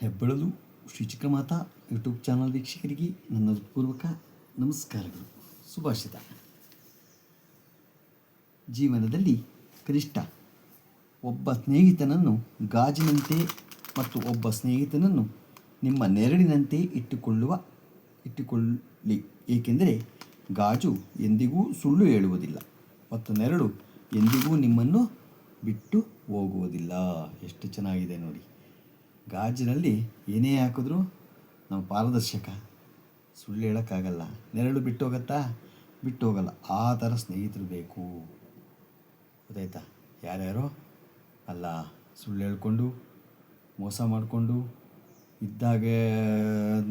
ಹೆಬ್ಬಳಲು Shri Chikkamata YouTube channel ವೀಕ್ಷಕರಿಗೆ ನನ್ನ ಪೂರ್ವಕ ನಮಸ್ಕಾರಗಳು. ಸುಭಾಷಿತ. ಜೀವನದಲ್ಲಿ ಕನಿಷ್ಠ ಒಬ್ಬ ಸ್ನೇಹಿತನನ್ನು ಗಾಜಿನಂತೆ ಮತ್ತು ಒಬ್ಬ ಸ್ನೇಹಿತನನ್ನು ನಿಮ್ಮ ನೆರಳಿನಂತೆ ಇಟ್ಟುಕೊಳ್ಳಿ. ಏಕೆಂದರೆ ಗಾಜು ಎಂದಿಗೂ ಸುಳ್ಳು ಹೇಳುವುದಿಲ್ಲ ಮತ್ತು ನೆರಳು ಎಂದಿಗೂ ನಿಮ್ಮನ್ನು ಬಿಟ್ಟು ಹೋಗುವುದಿಲ್ಲ. ಎಷ್ಟು ಚೆನ್ನಾಗಿದೆ ನೋಡಿ. ಗಾಜಿನಲ್ಲಿ ಏನೇ ಹಾಕಿದ್ರೂ ನಾವು ಪಾರದರ್ಶಕ, ಸುಳ್ಳು ಹೇಳೋಕ್ಕಾಗಲ್ಲ. ನೆರಳು ಬಿಟ್ಟು ಹೋಗುತ್ತಾ? ಬಿಟ್ಟು ಹೋಗಲ್ಲ. ಆ ಥರ ಸ್ನೇಹಿತರು ಬೇಕು. ಗೊತ್ತಾಯ್ತಾ? ಯಾರ್ಯಾರೋ ಅಲ್ಲ, ಸುಳ್ಳು ಹೇಳ್ಕೊಂಡು ಮೋಸ ಮಾಡಿಕೊಂಡು ಇದ್ದಾಗ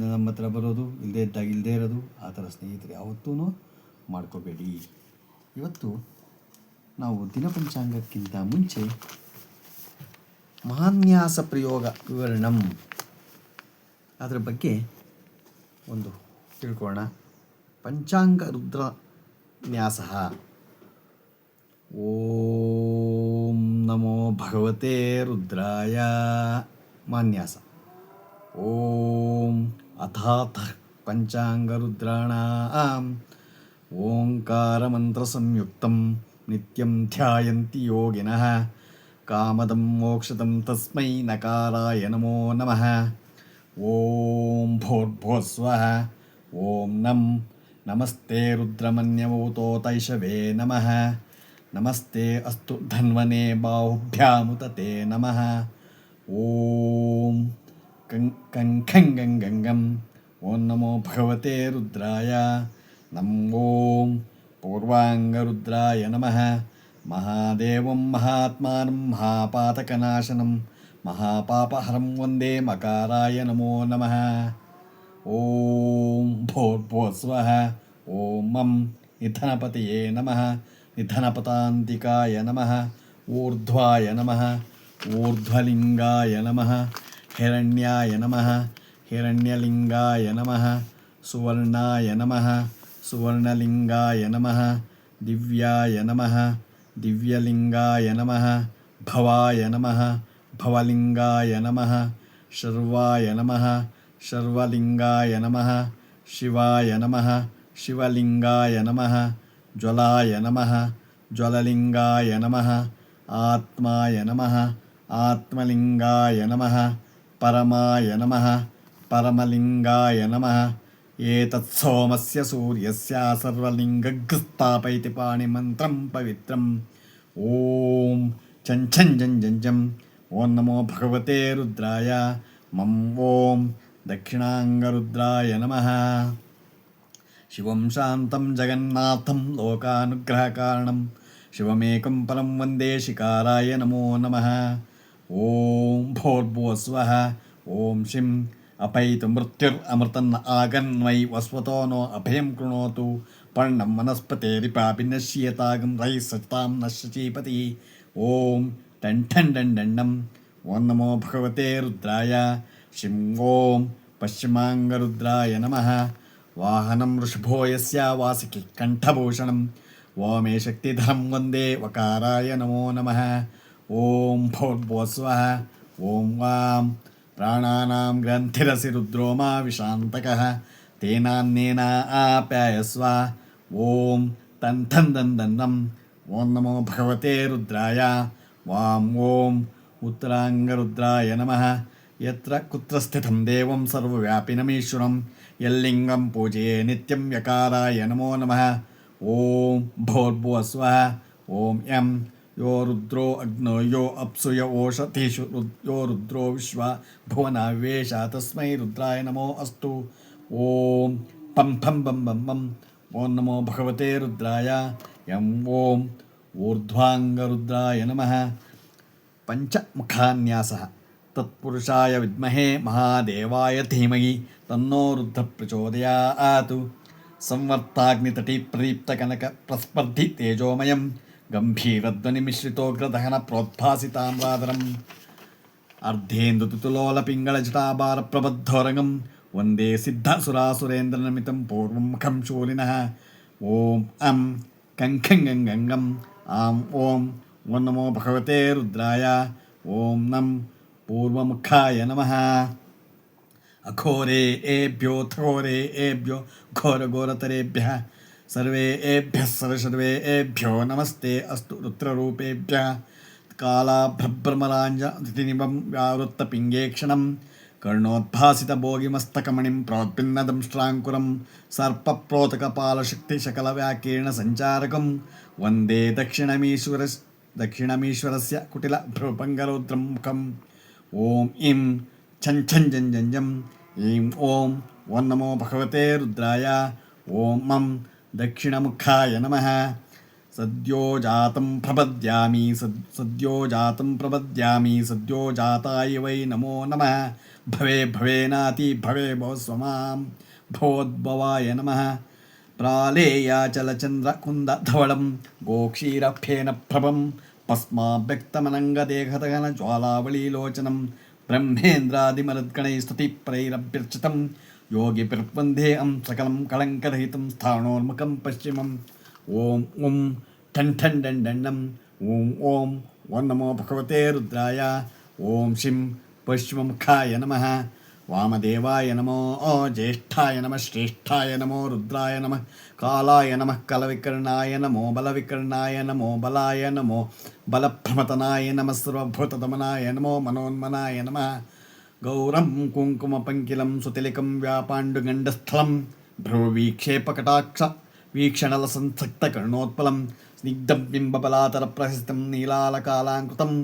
ನಮ್ಮ ಹತ್ರ ಬರೋದು, ಇಲ್ಲದೇ ಇದ್ದಾಗ ಇಲ್ಲದೇ ಇರೋದು, ಆ ಥರ ಸ್ನೇಹಿತರು ಯಾವತ್ತೂ ಮಾಡ್ಕೋಬೇಡಿ. ಇವತ್ತು ನಾವು ದಿನಪಂಚಾಂಗಕ್ಕಿಂತ ಮುಂಚೆ ಮಹಾನ್ಯಾಸ ಪ್ರಯೋಗ ವಿವರಣಂ ಅದರ ಬಗ್ಗೆ ಒಂದು ತಿಳ್ಕೊಳ್ಳೋಣ. ಪಂಚಾಂಗ ರುದ್ರ ನ್ಯಾಸ. ಓಂ ನಮೋ ಭಗವತೆ ರುದ್ರಾಯ. ಮಾನ್ಯಾಸ. ಓಂ ಅಥಾಥ ಪಂಚಾಂಗ ರುದ್ರಾಣಾಂ ಓಂಕಾರ ಮಂತ್ರ ಸಂಯುಕ್ತಂ ನಿತ್ಯಂ ಧ್ಯಾಯಂತಿ ಯೋಗಿನಃ ಕಾಮದಂ ಮೋಕ್ಷದಂ ತಸ್ಮೈ ನಕಾರಾಯ ನಮೋ ನಮಃ. ಓಂ ಭೂರ್ಭುವಸ್ವಃ. ಓಂ ನಮಸ್ತೆ ರುದ್ರಮನ್ಯವೂತೋತೈಷವೇ ನಮಃ. ನಮಸ್ತೆ ಅಸ್ತು ಧನ್ವನೆ ಬಾಹುಭ್ಯಾಮುತತೆ ನಮಃ. ಓಂ ಕಂಖಂಗಂಗಂ. ಓಂ ನಮೋ ಭಗವತೆ ರುದ್ರಾಯ. ಓಂ ಪೂರ್ವಾಂಗರುದ್ರಾಯ ನಮಃ. ಮಹಾದೇವಂ ಮಹಾತ್ಮಾನಂ ಮಹಾಪಾತಕನಾಶನಂ ಮಹಾಪಾಪಹರಂ ವಂದೇ ಮಕಾರಾಯ ನಮೋ ನಮಃ. ಓಂ ಭೂರ್ಭುವಸ್ವಃ. ಓಂ ನಿಧನಪತಯೇ ನಮಃ. ನಿಧನಪತಾಂತಿಕಾಯ ನಮಃ. ಊರ್ಧ್ವಾಯ ನಮಃ. ಊರ್ಧ್ವಲಿಂಗಾಯ ನಮಃ. ಹಿರಣ್ಯಾಯ ನಮಃ. ಹಿರಣ್ಯಲಿಂಗಾಯ ನಮಃ. ಸುವರ್ಣಾಯ ನಮಃ. ಸುವರ್ಣಲಿಂಗಾಯ ನಮಃ. ದಿವ್ಯಾಯ ನಮಃ. ದಿವ್ಯಲಿಂಗಾಯ ನಮಃ. ಭವಾಯ ನಮಃ. ಭವಲಿಂಗಾಯ ನಮಃ. ಶರ್ವಾಯ ನಮಃ. ಶರ್ವಲಿಂಗಾಯ ನಮಃ. ಶಿವಾಯ ನಮಃ. ಶಿವಲಿಂಗಾಯ ನಮಃ. ಜ್ವಲಾಯ ನಮಃ. ಜ್ವಲಲಿಂಗಾಯ ನಮಃ. ಆತ್ಮಾಯ ನಮಃ. ಆತ್ಮಲಿಂಗಾಯ ನಮಃ. ಪರಮಾಯ ನಮಃ. ಪರಮಲಿಂಗಾಯ ನಮಃ. ಏತತ್ಸೋಮಸ್ಯ ಸೂರ್ಯಸ್ಯ ಸರ್ವಲಿಂಗಸ್ಥಾಪಯತಿ ಪಾಣಿಮಂತ್ರಂ ಪವಿತ್ರಂ. ಓಂ ಚಂಚಂ. ಓಂ ನಮೋ ಭಗವತೆ ರುದ್ರಾಯ. ಓಂ ದಕ್ಷಿಣಾಂಗರುದ್ರಾಯ ನಮಃ. ಶಿವಂ ಶಾಂತಂ ಜಗನ್ನಾಥಂ ಲೋಕಾನುಗ್ರಹಕಾರಣಂ ಶಿವಮೇಕಂ ಪರಂ ವಂದೇ ಶಿಕಾರಾಯ ನಮೋ ನಮಃ. ಓಂ ಭೂರ್ಭುವಸ್ವಃ. ಓಂ ಶಿಂ ಅಪೈತು ಮೃತ್ಯುರಮೃತನ್ನ ಆಗನ್ವೈ ವಸ್ವತೋ ನೋ ಅಭಯಂ ಕೃಣೋತು. ಪರ್ಣಂ ವನಸ್ಪತೇರಿಪಾಪಿ ನಶ್ಯೇತಾಗಂ ರೈ ಸತಾಂ ನಶ್ಯಚೀಪತಿ. ಓಂ ಟಂಠಂ. ಓಂ ನಮೋ ಭಗವತೆ ರುದ್ರಾಯ. ಶಿಂ ಓಂ ಪಶ್ಚಿಮಾಂಗರುದ್ರಾಯ ನಮಃ. ವಾಹನಂ ವೃಷಭೋ ಯಸ್ಯ ವಾಸಿಕಿ ಕಂಠಭೂಷಣಂ. ಓಮೇ ಶಕ್ತಿಧರಂ ವಂದೇ ವಕಾರಾಯ ನಮೋ ನಮಃ. ಓಂ ಭೂರ್ಭುವಸ್ವಃ. ಓಂ ವಾಂ ಪ್ರಾಣಾನಾಂ ಗ್ರಂಥಿರಸಿ ರುದ್ರೋ ಮಾ ವಿಶಾಂತಕಃ. ತೇನಾನ್ನೇನ ಆಪ್ಯಾಯಸ್ವ. ಓಂ ತಂಥಂ. ಓಂ ನಮೋ ಭಗವತೆ ರುದ್ರಾಯ. ವಾಂ ಓಂ ಉತ್ತರಾಂಗರುದ್ರಾಯ ನಮಃ. ಯತ್ರ ಕುತ್ರ ಸ್ಥಿತಂ ದೇವಂ ಸರ್ವವ್ಯಾಪಿನಮೀಶ್ವರಂ ಯಲ್ಲಿಂಗಂ ಪೂಜೆಯೇ ನಿತ್ಯಂ ಯಕಾರಾಯ ನಮೋ ನಮಃ. ಓಂ ಭೂರ್ಭುವಸ್ವಃ. ಓಂ ಯಂ ಯೋ ರುದ್ರೋ ಅಗ್ನೋ ಯೋ ಅಪ್ಸು ಯ ಓಷಧೀಷು ಯೋ ರುದ್ರೋ ವಿಶ್ವ ಭುವನಾವೇಶ ತಸ್ಮೈ ರುದ್ರಾಯ ನಮೋ ಅಸ್ತು. ಓಂ ಪಂ. ಓಂ ನಮೋ ಭಗವತೆ ರುದ್ರಾಯ. ಯಂ ಓಂ ಊರ್ಧ್ವಾಂಗರುದ್ರಾಯ ನಮಃ. ಪಂಚಮುಖಾನ್ಯಾಸಃ. ತತ್ಪುರುಷಾಯ ವಿದ್ಮಹೇ ಮಹಾದೇವಾಯ ಧೀಮಹಿ ತನ್ನೋ ರುದ್ರ ಪ್ರಚೋದಯಾತ್. ಸಂವರ್ತಾಗ್ನಿತಟಿ ಪ್ರದೀಪ್ತಕನಕ ಪ್ರಸ್ಪರ್ಧಿ ತೇಜೋಮಯಂ ಗಂಭೀರಧ್ವನಿಮಿಶ್ರಿತೋಗ್ರದಹನ ಪ್ರೋದ್ಭಾಸಿತಾಮ್ರಾದರಂ. ಅರ್ಧೇಂದು ತುತುಲೋಲ ಪಿಂಗಳ ಜಟಾಭಾರ ಪ್ರಬದ್ಧೋರಂಗಂ ವಂದೇ ಸಿದ್ಧಸುರಾಸುರೇಂದ್ರನಮಿತಂ ಪೂರ್ವಂ ಮುಖಂ ಶೂಲಿನಃ. ಓಂ ಕಂಖಂಗಂಗಂ. ಓಂ ನಮೋ ಭಗವತೆ ರುದ್ರಾಯ. ಓಂ ಪೂರ್ವಮುಖಾಯ ನಮಃ. अघोरेभ्यो घोरघोरतरेभ्यः सर्वेभ्यः सर्वेभ्यो नमस्ते अस्तु रुद्ररूपेभ्यः कालाभ्रभ्रमराञ्जनिबं व्यावृत्तपिङ्गेक्षणं कर्णोद्भासितभोगिमस्तकमणिं प्रोत्पिन्नदंष्ट्राङ्कुरं सर्पप्रोतकपालशक्तिशकलव्याकीर्णसञ्चारकं वन्दे दक्षिणमीश्वरस्य कुटिलभ्रुपङ्गरौद्रं मुखम् ॐ इं छं छं जं जं जं ऐं ॐ वं नमो भगवते रुद्राय ॐ मं दक्षिणमुखाय नमः सद्योजातं प्रपद्यामि सद्योजाताय वै नमो नमः भवे भवेनाति भवे भव स्वमां भवोद्भवाय नमः प्रालेयाचलचन्द्रकुन्दधवलं गोक्षीरफेनप्रभं भस्माभ्यक्तमनङ्गदेहतगनज्वालावलीलोचनं ब्रह्मेन्द्रादिमरुद्गणैस्तुतिप्रैरभ्यर्चितं योगिभिर्वन्देऽहं सकलं कलङ्करहितं स्थाणोन्मुखं पश्चिमम् ॐ ॐ ठन् ठन् डन् डण्डम् ॐ ॐ वं नमो भगवते रुद्राय ॐ शिं पश्चिममुखाय नमः वामदेवाय नमो ज्येष्ठाय नमः श्रेष्ठाय नमो रुद्राय नमः कालाय नमः कलविकर्णाय नमो बलविकर्णाय नमो बलाय नमो बलप्रमतनाय नमः सर्वभूतदमनाय नमो मनोन्मनाय नमः गौरं कुङ्कुमपङ्किलं सुतिलिकं व्यापाण्डुगण्डस्थलं भ्रुवीक्षेपकटाक्ष वीक्षणलसंसक्तकर्णोत्पलं स्निग्धं बिम्बबलातरप्रहसितं नीलालकालाङ्कृतं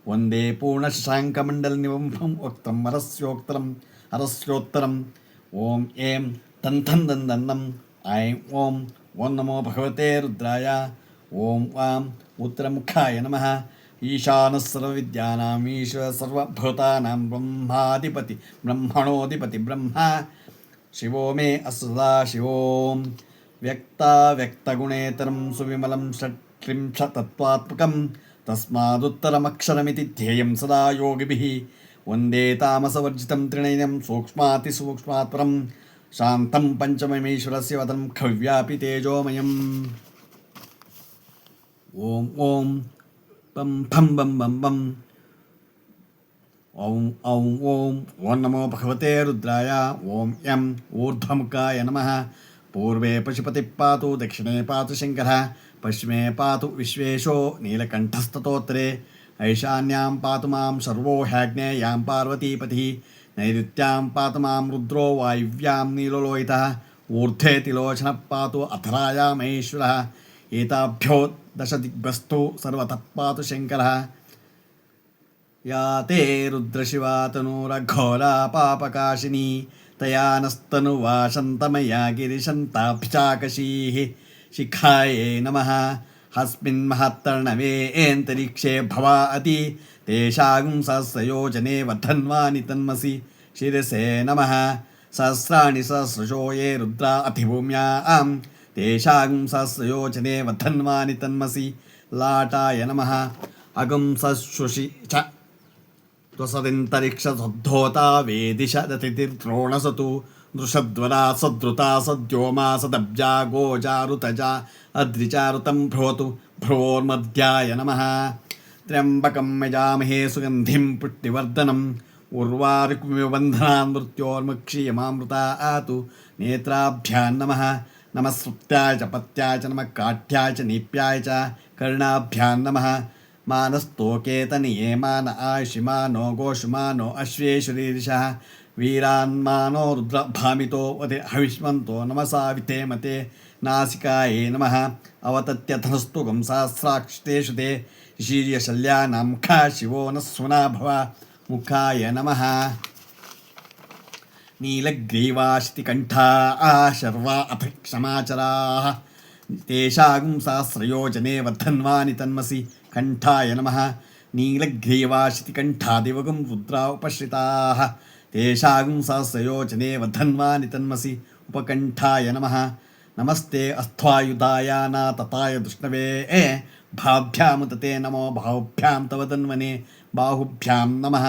वन्दे पूर्णशशाङ्कमण्डलनिवंशं वक्त्रं हरस्योत्तरं ॐ ऐं तन्थं दन्दन्नं ऐं ॐ वं नमो भगवते रुद्राय ॐ वां उत्तरमुखाय नमः ईशानः सर्वविद्यानां ईश्वरः सर्वभूतानां ब्रह्मणोऽधिपति ब्रह्मा शिवो मे असदा शिवोम् व्यक्ताव्यक्तगुणेतरं सुविमलं षट्त्रिंशत्तत्त्वात्मकं तस्मादुत्तरमक्षरमिति ध्येयं सदा योगिभिः वन्दे तामसवर्जितं त्रिनयनं सूक्ष्मातिसूक्ष्मात् परं शान्तं पञ्चममेश्वरस्य वदनं खव्यापि तेजोमयम् ॐ ॐ पं फं बं बं बं ॐ ॐ ॐ वं नमो भगवते रुद्राय ॐ यं ऊर्ध्वमुखाय नमः पूर्वे पशुपतिः पातु दक्षिणे पातु शङ्करः पश्चिमे पातु विश्वेशो नीलकण्ठस्ततोत्तरे ऐशान्यां पातु मां शर्वो ह्याग्नेयां पार्वतीपतिः नैऋत्यां पातु मां रुद्रो वायव्यां नीललोहितः ऊर्ध्वे तिलोचनः पातु अधरायां महेश्वरः एताभ्यो दशदिग्भस्तु सर्वतः पातु शङ्करः या ते रुद्रशिवा तनूरघोरा पापकाशिनी तया नस्तनुवाशन्तमया गिरिशन्ताभिचाकशीः शिखायै नमः हस्मिन्महत्तर्णवे एन्तरिक्षे भवा अति तेषां सहस्रयोजने वर्धन्वानि तन्मसि शिरसे नमः सहस्राणि सहस्रशो ये रुद्रा अतिभूम्यां तेषां सहस्रयोजने वर्धन्वानि तन्मसि लाटाय नमः अगं सशुषि च त्वसदिन्तरिक्षसद्धोता वेदिश दतिर्द्रोणसतु दृषद्वरा सद्रुता सद्योमा सदब्जा गोजारुतजा अद्रिचारुतं भ्रोतु भ्रोर्मध्याय नमः त्र्यम्बकं यजामहे सुगन्धिं पुष्टिवर्धनम् उर्वारुकमिवबन्धनान् मृत्योर्मुक्षीयमामृता आतु नेत्राभ्यां नमः नमः श्रुत्याय च पत्याय च नमः काठ्याय च नीप्याय च कर्णाभ्यां नमः मानस्तोकेतनिये मान आयुषिमानो गोषुमानो अश्वेश्वरीर्षः वीरान्मानो रुद्रभामितो वदे हविष्मन्तो नमसा वितेमते नासिकायै नमः अवतत्यधनस्तुगं सहस्राक्षतेषु ते शीर्यशल्यानां मुखा शिवो न सुना भव मुखाय नमः नीलग्रीवाशितिकण्ठा शर्वा अथ क्षमाचराः तेषां सहस्रयोजने वर्धन्वानि तन्मसि कण्ठाय नमः नीलग्रीवाशितिकण्ठादिवगं रुद्रा उपश्रिताः तेषां सहस्रयोजने वर्धन्वानि तन्मसि उपकण्ठाय नमः नमस्ते अस्थ्वायुधाय नातताय दुष्णवे भाभ्यामुदते नमो बाहुभ्यां तव तन्वने बाहुभ्यां नमः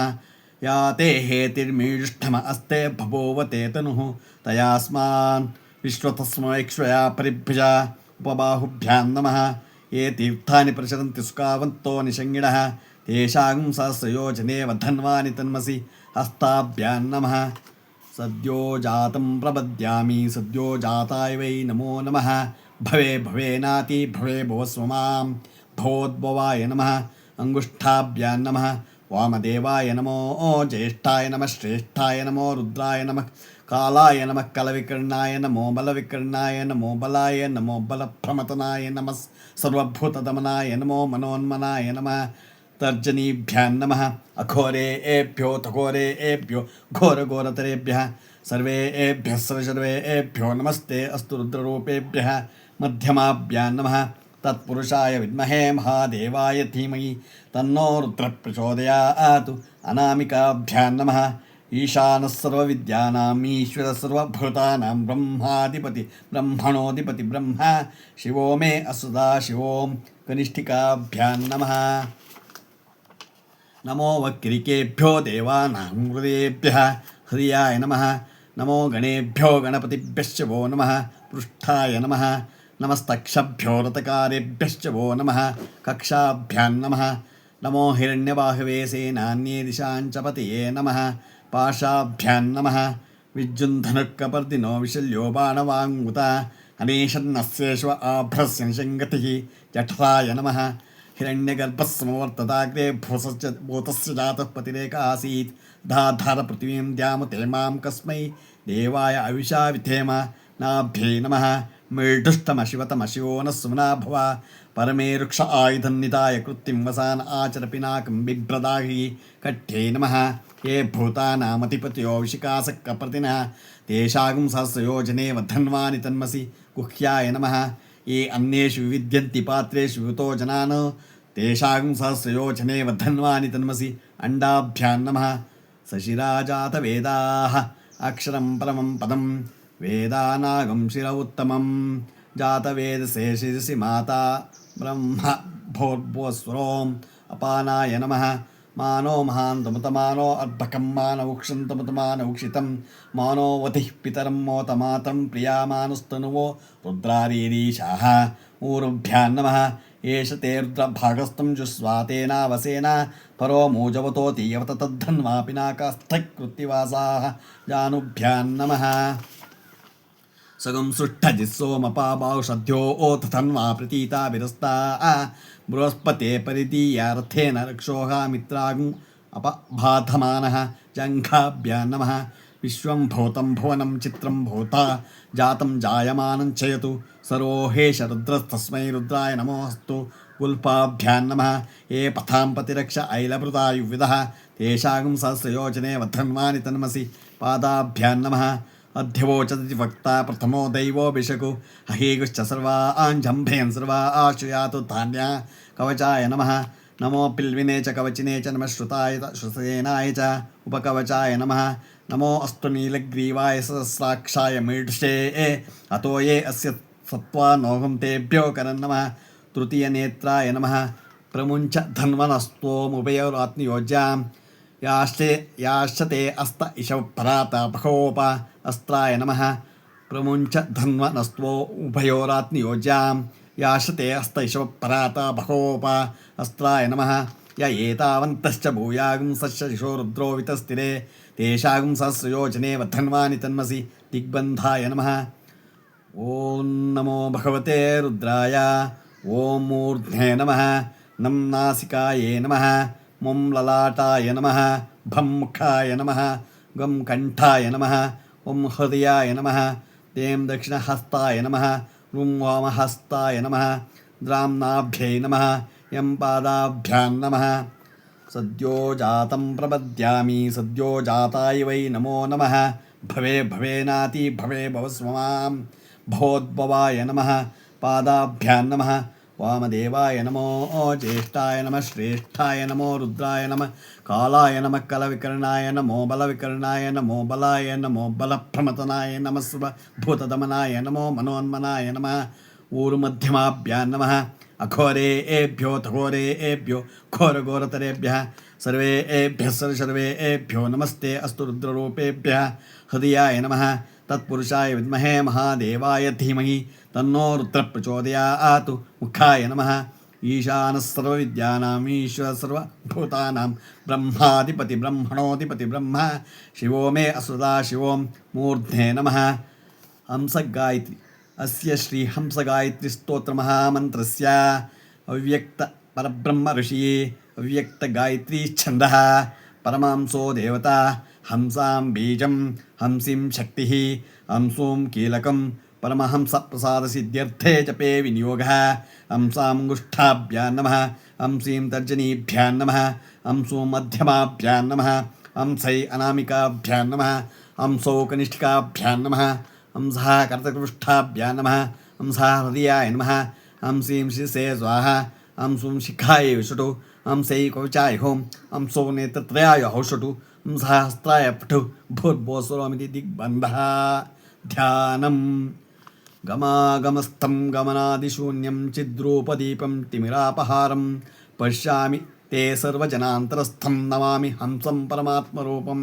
या ते हेतिर्मीजुष्ठम अस्ते भवोवते तनुः तयास्मान् विश्वतस्मैक्ष्वया परिभ्यजा उपबाहुभ्यां नमः ये तीर्थानि प्रचरन्ति सुखावन्तो निषङ्गिणः तेषां सहस्रयोजने वर्धन्वानि तन्मसि हस्ताभ्यां नमः सद्यो जातं प्रपद्यामि सद्यो जाताय वै नमो नमः भवे भवेनाति भवे भवस्व मां भवोद्भवाय नमः अंगुष्ठाभ्यां नमः वामदेवाय नमो ज्येष्ठाय नमः श्रेष्ठाय नमो रुद्राय नमः कालाय नमः कलविकर्णाय नमो बलविकर्णाय नमो बलाय नमो बलप्रमतनाय नमः सर्वभूतदमनाय नमो मनोन्मनाय नमः तर्जनीभ्यां नमः अघोरेभ्यो तघोरेभ्यो घोरघोरतरेभ्यः सर्वेभ्यः सर्वेभ्यो नमस्ते अस्तु रुद्ररूपेभ्यः मध्यमाभ्यां नमः तत्पुरुषाय विद्महे महादेवाय धीमहि तन्नो रुद्रः प्रचोदयात् अनामिकाभ्यां नमः ईशानः सर्वविद्यानाम् ईश्वरः सर्वभूतानां ब्रह्माधिपति ब्रह्मणोऽधिपति ब्रह्मा शिवो मे असुदा शिवो कनिष्ठिकाभ्यां नमः नमो वक्रिकेभ्यो देवानां हृदयेभ्यः हृदयाय नमः नमो गणेभ्यो गणपतिभ्यश्च वो नमः पृष्ठाय नमः नमस्तक्षभ्यो रतकारेभ्यश्च वो नमः कक्षाभ्यां नमः नमो हिरण्यबाहवे सेनान्ये दिशाञ्च पतये नमः पाशाभ्यां नमः विद्युन्धनुक्कपर्दिनो विशल्यो बाणवाङ्मुता अनेशन्नस्येष्व आभ्रस्य निषङ्गतिः जठराय नमः हिरण्यगर्भस्समवर्तताग्रे भूतस्य जातः पतिरेक आसीत् धाधारपृथिवीं द्यामते मां कस्मै देवाय अविशा विधेम नाभ्ये नमः मृडुष्टमशिवतमशिवो नः सुमना भव परमे रुक्ष आयुधन्निताय कृत्तिं वसान आचर पिनाकं बिभ्रदाहि कट्ठे नमः ये भूतानामधिपतयो विशिकासक्कप्रतिनः तेषां सहस्रयोजने वधन्वानि तन्मसि गुह्याय नमः ये अन्येषु विविध्यन्ति पात्रेषु युतो जनान् तेषां सहस्रयोजने वधन्वानि तन्मसि अण्डाभ्यां नमः सशिराजातवेदाः अक्षरं परमं पदं वेदानागं शिर उत्तमं जातवेदसे शिरसि माता ब्रह्म भोर्भुवस्वरोम् अपानाय नमः मानो महान्तमुतमानो अर्भकं मानवुक्षन्तमुतमानवुक्षितं मानो वधिः पितरं मोतमातं प्रियामानुस्तनुवो रुद्रारीरीशाः ऊरुभ्यां नमः एष ते रुद्रभागस्तं जुस्वातेनावसेन परो मूजवतोति यवत तद्धन्वा पिनाकास्थकृत्तिवासाः जानुभ्यां नमः सगं सृष्टजिस्सोमपाबाहुषध्यो ओतथन्वा प्रतीता विरस्ता बृहस्पते परिदीयार्थेन रक्षोहा मित्रागुम् अपबाधमानः जङ्घाभ्यां नमः विश्वं भूतं भुवनं चित्रं भूता जातं जायमानं चयतु सरोहेश रुद्रस्तस्मै रुद्राय नमोऽस्तु गुल्पाभ्यां नमः ये पथां प्रतिरक्ष ऐलभृतायुविदः तेषां सहस्रयोजने वधन्वानि तन्मसि पादाभ्यां नमः अध्यवोचति वक्ता प्रथमो दैवो भिषकु अहीगुश्च सर्वाञ्जम्भेन् सर्वा आश्रयातु धान्या कवचाय नमः नमो पिल्विने च कवचिने च नमः श्रुताय श्रुतसेनाय च उपकवचाय नमः नमो अस्तु नीलग्रीवाय सहस्राक्षाय मीढुषे अतो ये अस्य सत्त्वा नोहं तेभ्यो करन् नमः तृतीयनेत्राय नमः प्रमुञ्च धन्वनस्तोमुभयोरात्नियोज्यां याश्चते अस्त इशव पराता बहोप अस्त्राय नमः प्रमुञ्च धन्वनस्त्वो उभयोरात्नियोज्यां याशते अस्त इशव पराता बहोप अस्त्राय नमः य एतावन्तश्च भूयागुं सश्च दिशो रुद्रो वितस्तिरे तेषां सहस्रयोजने वधन्वानि तन्मसि दिग्बन्धाय नमः ॐ नमो भगवते रुद्राय ॐ मूर्ध्ने नमः नं नासिकाये नमः मुं ललाटाय नमः भं मुखाय नमः गं कण्ठाय नमः ॐ हृदयाय नमः दें दक्षिणहस्ताय नमः रुं वामहस्ताय नमः द्रां नाभ्यै नमः यं पादाभ्यां नमः सद्यो जातं प्रपद्यामि सद्यो जाताय वै नमो नमः भवे भवेनाति भवे भवस्व मां भवोद्भवाय नमः पादाभ्यां नमः वामदेवाय नमो ज्येष्ठाय नमः श्रेष्ठाय नमो रुद्राय नमः कालाय नमः कलविकर्णाय नमो बलविकर्णाय नमो बलाय नमो बलप्रमतनाय नमः सर्वभूतदमनाय नमो मनोन्मनाय नमः ऊरुमध्यमाभ्यां नमः अघोरेभ्यो तघोरेभ्यो घोरघोरतरेभ्यः सर्वेभ्यः सर्वेभ्यो नमस्ते अस्तु रुद्ररूपेभ्यः हृदयाय नमः तत्पुरुषाय विद्महे महादेवाय धीमहि तन्नो रुद्रः प्रचोदयात् मुखाय नमः ಈಶಾನಃ ಸರ್ವವಿದ್ಯಾನಾಂ ಈಶ್ವರ ಸರ್ವಭೂತಾನಾಂ ಬ್ರಹ್ಮಾಧಿಪತಿ ಬ್ರಹ್ಮಣೋಧಿಪತಿ ಬ್ರಹ್ಮ ಶಿವೋ ಮೇ ಅಸುರಾ ಶಿವೋ ಮೂರ್ಧೇ ನಮಃ. ಹಂಸಗಾಯತ್ರಿ ಅಸ್ಯ ಶ್ರೀ ಹಂಸಗಾಯತ್ರಿ ಸ್ತೋತ್ರ ಮಹಾಮಂತ್ರಸ್ಯ ಅವ್ಯಕ್ತ ಪರಬ್ರಹ್ಮ ಋಷಿಯೇ ಅವ್ಯಕ್ತ ಗಾಯತ್ರಿ ಛಂದಃ ಪರಮಾಂಸೋ ದೇವತಾ ಹಂಸಾಂ ಬೀಜಂ ಹಂಸಿಂ ಶಕ್ತಿ ಹಂಸೋಂ ಕೀಲಕಂ ಪರಮಹಂಸ ಪ್ರಸಾದ ಸಿದ್ಧ್ಯರ್ಥೇ ಜಪೇ ವಿನಿಯೋಗಃ. ಹಂಸಾಂಗುಷ್ಠಾಭ್ಯಾಂ ನಮಃ ಹಂಸೀಂ ತರ್ಜನೀಭ್ಯಾಂ ನಮಃ ಹಂಸೋಂ ಮಧ್ಯಮಾಭ್ಯಾಂ ನಮಃ ಹಂಸೈ ಅನಾಮಿಕಾಭ್ಯಾಂ ನಮಃ ಹಂಸೌ ಕನಿಷ್ಠಿಕಾಭ್ಯಾಂ ನಮಃ ಹಂಸಃ ಕರ್ತಕೃಷ್ಠಾಭ್ಯಾಂ ನಮಃ ಹಂಸಃ ಹೃದಯಾಯ ನಮಃ ಹಂಸೀಂ ಶಿರಸೇ ಸ್ವಾಹಾ ಹಂಸೋಂ ಶಿಖಾಯ ವಿಷಟು ಹಂಸೈ ಕವಚಾಯ ಹೋಂ ಹಂಸೋ ನೇತ್ರತ್ರಯಾಯ ಹೌಷಟು ಹಂಸಃ ಹಸ್ತಾಯ ಪಟು ಭೂರ್ಭುವಸ್ವರಮಿತಿ ದಿಗ್ಬಂಧಃ. ಧ್ಯಾನಂ ಗಮಾಗಮಸ್ಥಂ ಗಮನಾದಿಶೂನ್ಯಂ ಚಿದ್ರೂಪದೀಪಂ ತಿಮಿರಾಪಹಾರಂ ಪಶ್ಯಾಮಿ ತೇ ಸರ್ವಜನಾಂತರಸ್ಥಂ ನಮಾಮಿ ಹಂಸಂ ಪರಮಾತ್ಮರೂಪಂ.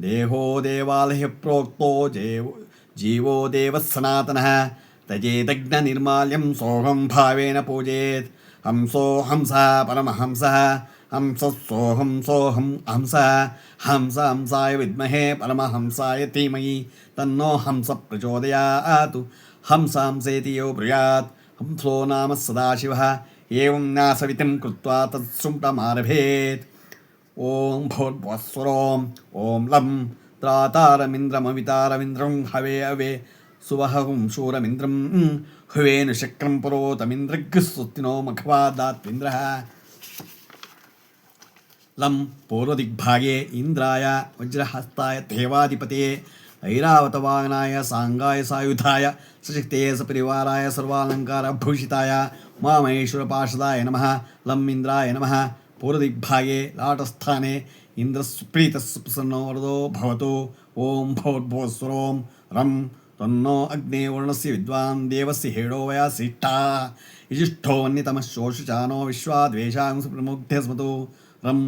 ದೇಹೋ ದೇವಾಲಯ ಪ್ರೋಕ್ತೋ ಜೀವೋ ದೇವಃ ಸನಾತನಃ ತಜೇತಜ್ಞ ನಿರ್ಮಾಲ್ಯಂ ಸೋಹಂ ಭಾವೇನ ಪೂಜೇತ್. ಹಂಸೋ ಹಂಸಃ ಪರಮಹಂಸಃ ಹಂಸಃ ಸೋಹಂ ಸೋಹಂ ಹಂಸಃ ಹಂಸ ಹಂಸಾಯ ವಿದ್ಮಹೇ ಪರಮಹಂಸಾಯ ಧೀಮಹಿ ತನ್ನೋ ಹಂಸ ಪ್ರಚೋದಯಾತ್. ಹಂಸಾಂಸೇತಿ ಯೋ ಬ್ರೂಯಾತ್ ಹಂಸೋ ನಾಮ ಸದಾಶಿವಃ ಏವಂ ನ್ಯಾಸವಿತಿಂ ಕೃತ್ವಾ ತತ್ಸುಂಟಮಾರಭೇತ್. ಓಂ ಭೂರ್ಭುವಸ್ವರೋಂ ಓಂ ಲಂ ತ್ರಾತಾರಮಿಂದ್ರಮವಿತಾರಮಿಂದ್ರಂ ಹವೇ ಅವೇ ಸುವಹಂ ಶೂರಮಿಂದ್ರಂ ಹುವೇನು ಶಕ್ರಂ ಪುರೋತಮಿಂದ್ರಗ್ಃ ಸುತ್ತಿನೋ ಮಘವಾದಾತ್ವಿಂದ್ರಃ. ಲಂ ಪೂರ್ವದಿಗ್ಭಾಗೆ ಇಂದ್ರಾಯ ವಜ್ರಹಸ್ತಾಯ ದೇವಾಧಿಪತಯೇ ಐರಾವತವಾಹನಾಯ ಸಾಂಗಾಯ ಸಾಯುಧಾಯ ಸಶಕ್ತಯೇ ಸಪರಿವಾರಾಯ ಸರ್ವಾಲಂಕಾರಭೂಷಿತಾಯ ಮಾಮಹೇಶ್ವರಪಾರ್ಷದಾಯ ನಮಃ. ಲಂ ಇಂದ್ರಾಯ ನಮಃ. ಪೂರ್ವದಿಗ್ಭಾಗೆ ಲಾಟಸ್ಥಾನೆ ಇಂದ್ರಸ್ಪ್ರೀತಸ್ಸುಪ್ರಸನ್ನೋ ವರದೋ ಭವತು. ಓಂ ಭೂರ್ಭುವಸ್ವರೋಂ ರಂ ತನ್ನೋ ಅಗ್ನೇ ವರ್ಣಸ್ಯ ವಿದ್ವಾನ್ ದೇವಸ್ಯ ಹೇಳೋ ವಯಾಸಿಷ್ಠಾ ಯಜಿಷ್ಠೋ ವನ್ಯತಮಃ ಶೋಷುಚಾನೋ ವಿಶ್ವಾದ್ವೇಷಾಂಸು ಪ್ರಮುಗ್ಧೆ ಸ್ಮತು. ರಂ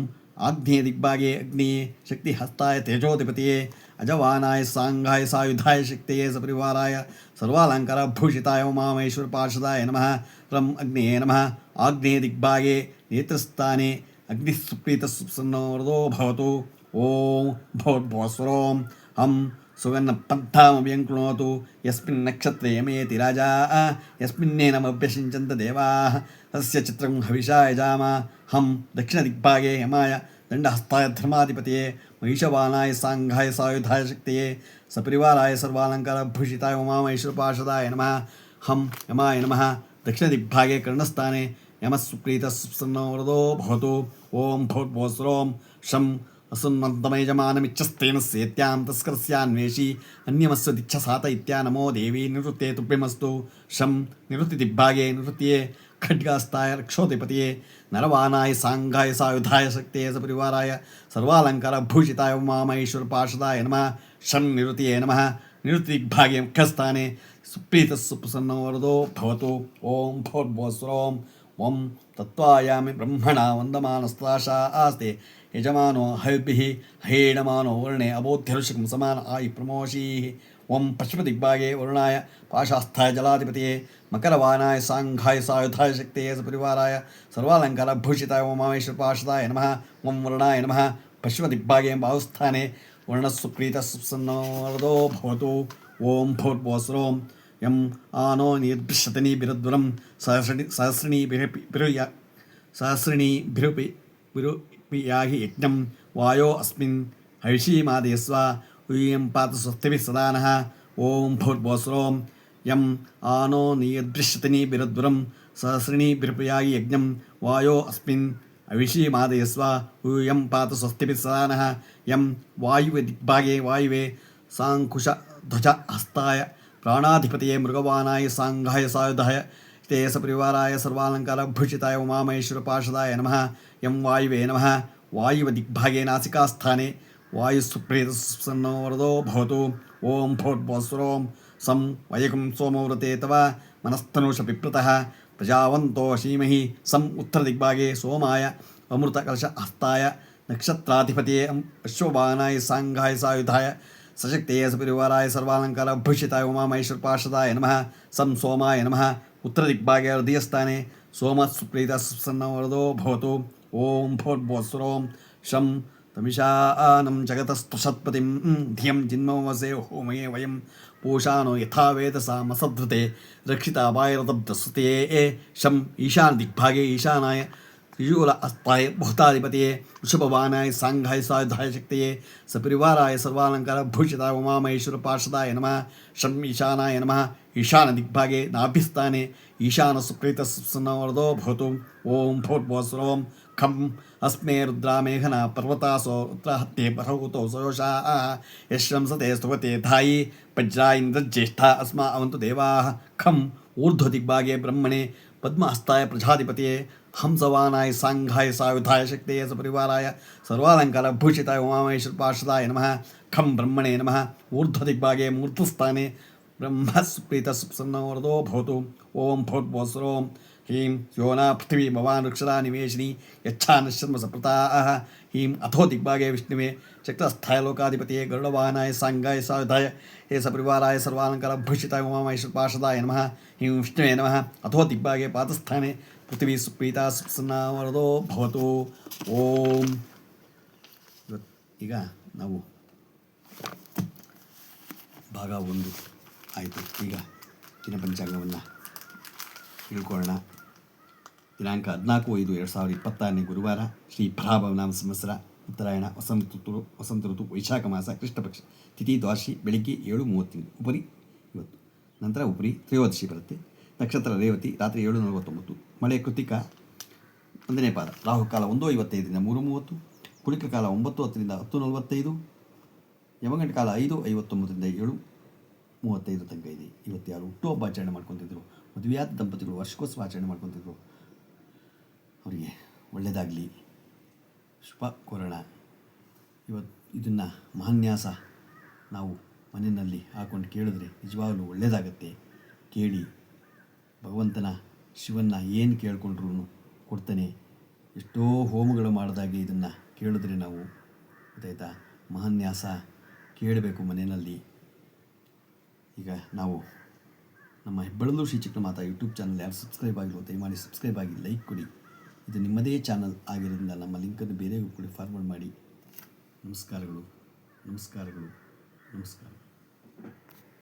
ಆಗ್ನೇಯ ದಿಗ್ಭಾಗೆ ಅಗ್ನಿ ಶಕ್ತಿಹಸ್ತಾಯ ತೇಜೋಧಿಪತಿಯೇ ಅಜವಾನಾಯ ಸಾಂಗಾಯ ಸಾಯುಧಾಯ ಶಕ್ತಿಯೇ ಸಪರಿವಾರಾಯ ಸರ್ವಾಲಂಕಾರಭೂಷಿತಾಯ ಉಮಾಮಹೇಶ್ವರ ಪಾರ್ಷದಾಯ ನಮಃ. ರಂ ಅಗ್ನೇಯ ನಮಃ. ಆಗ್ನೇಯ ದಿಗ್ಭಾಗೆ ನೇತ್ರಸ್ಥಾನೆ ಅಗ್ನಿಃ ಸುಪ್ರೀತಸ್ಸುಪ್ರಸನ್ನೋ ವರದೋ ಭವತು. ಓಂ ಭೂರ್ಭುವಸ್ವರೋಂ ಹಂ ಸುಗನ್ನಪಂಥಾಮವ್ಯಂಕೃಣೋತು ಯಸ್ಮಿನ್ ನಕ್ಷತ್ರೇ ಯಮೇತಿ ರಾಜಾ ಯಸ್ಮಿನ್ನೇನಮಭ್ಯಷಿಂಚಂತ ದೇವಾಃ ತಸ್ಯ ಚಿತ್ರಂ ಹವಿಷಾ ಯಜಾಮ. ಹಂ ದಕ್ಷಿಣದಿಗ್ಭಾಗೆ ಯಮಾಯ ದಂಡಹಸ್ತಾಯ ಧರ್ಮಾಧಿಪತಿಯೇ ಮಹಿಷವಾನಾಯ ಸಾಂಘಾಯ ಸಾಯುಧಾಯ ಶಕ್ತಿಯೇ ಸಪರಿವಾರಾಯ ಸರ್ವಾಲಂಕಾರಭೂಷಿತಾಯ ಉಮಾಮಹೇಶ್ವರಪಾರ್ಷದಾಯ ನಮಃ. ಹಂ ಯಮಾಯ ನಮಃ. ದಕ್ಷಿಣದಿಗ್ಭಾಗೆ ಕರ್ಣಸ್ಥಾನೆ ಯಮಃ ಸುಪ್ರೀತಸ್ಸುಪ್ರಸನ್ನೋ ವರದೋ ಭವತು. ಓಂ ಭೂರ್ಭುವಸ್ವರೋಂ ಶಂ ಅಸುನ್ಮಂತಮಯಜಮಾನಮಿಚ್ಛಸ್ತೇನ ಸೇತ್ಯಾಂ ತಸ್ಕರಸ್ಯಾನ್ವೇಷಿ ಅನ್ಯಮಸ್ವ ದಿಚ್ಛಸಾತ ಇತ್ಯಾ ನಮೋ ದೇವಿ ನಿವೃತ್ತೆ ತುಭ್ಯಮಸ್ತು. ಶಂ ನಿವೃತ್ತಿದಿಗ್ಭಾಗೆ ನಿವೃತ್ತಿಯೇ ಖಡ್ಗಾಸ್ತಾಯ ರಕ್ಷೋಧಿಪತಿಯೇ ನರವಾನಾಯ ಸಾಂಘಾಯ ಸಾಯುಧಾಯ ಶಕ್ತಿಯೇ ಸಪರಿವಾರಾಯ ಸರ್ವಾಲಂಕಾರಭೂಷಿತಾಯ ಉಮಾಮಹೇಶ್ವರಪಾರ್ಷದಾಯ ನಮಃ. ಶಂ ನಿವೃತ್ತಿಯೇ ನಮಃ. ನಿವೃತ್ತಿದಿಗ್ಭಾಗೆ ಮುಖ್ಯಸ್ಥಾನೆ ಸುಪ್ರೀತಸ್ಸುಪ್ರಸನ್ನೋ ವರದೋ ಭವತು. ಓಂ ಭೂರ್ಭುವಸ್ವರೋಂ ಓಂ ತತ್ವಾಯಾಮಿ ಬ್ರಹ್ಮಣ ವಂದಮಾನಸ್ತಾಶಾ ಆಸ್ತೆ ಯಜಮಾನೋ ಹವಿಭಿಃ ಹೇಣಮಾನೋ ವರ್ಣೆ ಅಬೋಧ್ಯಋಷಿಕಂ ಸಮಾನ ಆಯು ಪ್ರಮೋಷೀಃ. ಓಂ ಪಶ್ಚಿಮದಿಗ್ಭಾಗೆ ವರುಣಾಯ ಪಾಶಾಸ್ಥಾಯ ಜಲಾಧಿಪತಿಯೇ ಮಕರವಾನಾಯ ಸಾಂಘಾಯ ಸಾಯುಧಾಯ ಶಕ್ತಿಯೇ ಸಪರಿವಾರಾಯ ಸರ್ವಾಲಂಕಾರಭೂಷಿತಾಯ ಉಮಾಮಹೇಶ್ವರಪಾರ್ಷದಾಯ ನಮಃ. ಓಂ ವರುಣಾಯ ನಮಃ. ಪಶ್ಚಿಮದಿಗ್ಭಾಗೆ ಬಾಹುಸ್ಥಾನೆ ವರ್ಣಸ್ಸುಪ್ರೀತಸ್ಸುಪ್ರಸನ್ನೋ ವರದೋ ಭವತು. ಓಂ ಭೂರ್ಭುವಸ್ವರೋಂ ಯಂ ಆನೋ ನಿರ್ಭಿಷತನಿಭಿರದ್ವರಂ ಸಹಸ್ರಿಣೀಭಿರುಪಿ ಯಜ್ಞಂ ವಾಯೋ ಅಸ್ಮಿನ್ ಹವಿಷೀಮಾದಯಸ್ವ ಯೂಯಂ ಪಾತು ಸ್ವಸ್ತಿಭಿಃ ಸದಾ ನಃ. ಓಂ ಭೂರ್ಭುವಸ್ವರೋಂ ಯಂ ಆನೋ ನಿರ್ಭಿಷತನಿಭಿರದ್ವರಂ ಸಹಸ್ರಿಣೀಭಿರುಪಿ ಯಜ್ಞಂ ವಾಯೋ ಅಸ್ಮಿನ್ ಹವಿಷೀಮಾದಯಸ್ವ ಯೂಯಂ ಪಾತು ಸ್ವಸ್ತಿಭಿಃ ಸದಾ ನಃ. ಯಂ ವಾಯುವ್ಯದಿಗ್ಭಾಗೆ ವಾಯುವೆ ಸಾಂಕುಶ ಧ್ವಜ ಹಸ್ತಾಯ ಪ್ರಾಣಾಧಿಪತಿಯೇ ಮೃಗವಾನಾಯ ಸಾಂಘಾಯ ಸಾಯುಧಾಯ ते सपरिवाराय सर्वालंकारभूषिताय उमामहेश्वरपार्षदाय नमः. यं वायुवे नमः. वायुवदिग्भागे नासिकास्थाने वायुसुप्रीतस्सन्नो वरदो भवतु. ओं भूर्भुवस्वरों सं वयकं सोमव्रते तव मनस्तनुषपिप्रतः प्रजावन्तो शीमहि. सं उत्तरदिग्भागे सोमाय अमृतकलशहस्ताय नक्षत्राधिपतिये अश्ववाहनाय साङ्गाय सायुधाय सशक्तये सपरिवाराय सर्वालंकारभूषिताय उमामहेश्वरपार्षदाय नमः. सं सोमाय नमः. उत्तरदिग्भागे हृदयस्थाने ಸೋಮ ಸುಪ್ರೀತ ಸುಪ್ಸನ್ನವರದೋ ಭವತು. ಓಂ ಭೋರ್ಭೋಸ್ವರೋಂ ಶಂ ತಮಿಷಾನಂ ಜಗತಸ್ತುಷತ್ಪತಿಂ ಧಿಯಂ ಜಿನ್ಮವಸೆ ಹೋಮಯೇ ವಯಂ ಪೂಷಾನೋ ಯಥಾ ವೇದಸಾ ಮಸಧೃತೆ ರಕ್ಷಿತಾಪಾಯರತಬ್ಧಸುತೆ ಶಂ ಈಶಾನ ದಿಗ್ಭಾಗೆ ಈಶಾನಾಯ ತ್ರಿಶೂಲ ಅಸ್ತಾಯ ಭೂತಾಧಿಪತಿಯೇ ವೃಷಭವಾನಾಯ ಸಾಂಘಾಯ ಸಾಯುಧಾಯ ಶಕ್ತಿಯೇ ಸಪರಿವಾರಾಯ ಸರ್ವಾಲಂಕಾರ ಭೂಷಿತಾಯ ಉಮಾಮಹೇಶ್ವರ ಪಾರ್ಷದಾಯ ನಮಃ ಶಂ ಈಶಾನಾಯ ನಮಃ ಈಶಾನ ದಿಗ್ಭಾಗೆ ನಾಭಿಸ್ಥಾನೆ ಈಶಾನ ಸುಪ್ರೀತ ಸುಪ್ಸನ್ನವರದೋ ಭವತು. ಓಂ ಭೂರ್ಭುವಸ್ವರೋಂ ಖಂ ಅಸ್ಮೇ ರುದ್ರಾಮೇಘನ ಪರ್ವತಾಸೋ ಉತ್ತರಹತ್ಯೆ ಬರಹುತೋ ಸಯೋಷಾ ಯಶ್ರಂಸತೆ ಸ್ತುವತೆ ಧಾಯಿ ವಜ್ರಾ ಇಂದ್ರಜ್ಯೇಷ್ಠ ಅಸ್ಮಾ ಅವಂತು ದೇವಾ. ಖಂ ಊರ್ಧ್ವದಿಗ್ಭಾಗೆ ಬ್ರಹ್ಮಣೆ ಪದ್ಮಹಸ್ತಾಯ ಪ್ರಜಾಧಿಪತಿಯೇ ಹಂಸವಾನಾಯ ಸಾಂಘಾಯ ಸಾಯುಧಾಯ ಶಕ್ತಿಯೇ ಸಪರಿವಾರಾಯ ಸರ್ವಾಲಂಕಾರ ಭೂಷಿತಾಯ ಉಮಾಮಹೇಶ್ವರ ಪಾರ್ಷದಾಯ ನಮಃ ಖಂ ಬ್ರಹ್ಮಣೇ ನಮಃ. ಊರ್ಧ್ವದಿಗ್ಭಾಗೆ ಮೂರ್ತಸ್ಥಾನೆ ಬ್ರಹ್ಮ ಸುಪ್ರೀತ ಸುಪ್ಸನ್ನವರದೋ ಭವತು. ಓಂ ಭೂರ್ಭುವಸ್ವರೋಂ ಹೀಂ ಯೋನಾ ಪೃಥ್ವೀ ಭವಾನ್ ವೃಕ್ಷರಾ ನಿವೇಶಿನಿ ಯಚ್ಛಾನಶ್ಚರ್ಮ ಸಪ್ರತಾಃ ಹೀಂ ಅಥೋ ದಿಗ್ಭಾಗೆ ವಿಷ್ಣುವೇ ಚಕ್ರಸ್ಥಾಯ ಲೋಕಾಧಿಪತಿಯೇ ಗರುಡವಾಹನಾಯ ಸಾಂಗಾಯ ಸಾಯುಧಾಯ ಹೇ ಸಪರಿವಾರಾಯ ಸರ್ವಾಲಂಕಾರ ಭೂಷಿತಾಯ ಉಮಾಮಹೇಶ್ವರ ಪಾರ್ಷದಾಯ ನಮಃ ಹೀಂ ವಿಷ್ಣುವೇ ನಮಃ. ಅಥೋ ದಿಗ್ಭಾಗೆ ಪಾತಸ್ಥಾನೆ ಪೃಥ್ವೀ ಸುಪ್ರೀತ ಸುಪ್ಸನ್ನವರದೋ ಭವತು. ಓಂ. ಈಗ ನಾವು ಭಾಗ 1 ಆಯಿತು. ಈಗ ದಿನ ಪಂಚಾಂಗವನ್ನು ತಿಳ್ಕೊಳ್ಳೋಣ. ದಿನಾಂಕ 14/5/2026 ಗುರುವಾರ, ಶ್ರೀ ಪರಾಭವನಾಮ ಸಂವತ್ಸರ, ಉತ್ತರಾಯಣ, ವಸಂತ ಋತು, ವೈಶಾಖ ಮಾಸ, ಕೃಷ್ಣಪಕ್ಷ, ತಿಥಿ ದ್ವಾದಶಿ ಬೆಳಿಗ್ಗೆ 7:30 ಉಪರಿ ಇವತ್ತು. ನಂತರ ಉಪರಿ ತ್ರಯೋದಶಿ ಬರುತ್ತೆ. ನಕ್ಷತ್ರ ರೇವತಿ ರಾತ್ರಿ 7:49. ಮಳೆ ಕೃತಿಕ 1ನೇ ಪಾದ. ರಾಹುಕಾಲ 1:55ರಿಂದ 3:30. ಕುಳಿಕ ಕಾಲ 9:10ರಿಂದ 10:45. ಯಮಗಂಟ ಕಾಲ 5:59ರಿಂದ 7:35 ತನಕ ಇದೆ. ಇವತ್ತು ಯಾರು ಹುಟ್ಟುಹಬ್ಬ ಆಚರಣೆ ಮಾಡ್ಕೊತಿದ್ರು, ಮದುವೆಯಾದ ದಂಪತಿಗಳು ವಾರ್ಷಿಕೋತ್ಸವ ಆಚರಣೆ ಮಾಡ್ಕೊತಿದ್ರು, ಅವರಿಗೆ ಒಳ್ಳೆಯದಾಗಲಿ, ಶುಭ ಕೋರೋಣ. ಇದನ್ನು ಮಹಾನ್ಯಾಸ ನಾವು ಮನೆಯಲ್ಲಿ ಹಾಕ್ಕೊಂಡು ಕೇಳಿದ್ರೆ ನಿಜವಾಗಲೂ ಒಳ್ಳೆಯದಾಗತ್ತೆ. ಕೇಳಿ ಭಗವಂತನ ಶಿವನ್ನ ಏನು ಕೇಳ್ಕೊಂಡ್ರೂ ಕೊಡ್ತಾನೆ. ಎಷ್ಟೋ ಹೋಮಗಳು ಮಾಡಿದಾಗೆ ಇದನ್ನು ಕೇಳಿದ್ರೆ ನಾವು ಗೊತ್ತಾಯ್ತಾ, ಮಹಾನ್ಯಾಸ ಕೇಳಬೇಕು ಮನೆಯಲ್ಲಿ. ಈಗ ನಾವು ನಮ್ಮ ಹೆಬ್ಬಳಲು ಶ್ರೀ ಚಿಕ್ಕಮಾತಾ ಯೂಟ್ಯೂಬ್ ಚಾನಲ್ ಯಾರು ಸಬ್ಸ್ಕ್ರೈಬ್ ಆಗಿರೋ ದಯಮಾಡಿ ಸಬ್ಸ್ಕ್ರೈಬ್ ಆಗಿ ಲೈಕ್ ಕೊಡಿ. ಇದು ನಿಮ್ಮದೇ ಚಾನಲ್ ಆಗಿರೋದ್ರಿಂದ ನಮ್ಮ ಲಿಂಕನ್ನು ಬೇರೆಗೂ ಕೂಡ ಫಾರ್ವರ್ಡ್ ಮಾಡಿ. ನಮಸ್ಕಾರಗಳು, ನಮಸ್ಕಾರಗಳು, ನಮಸ್ಕಾರ.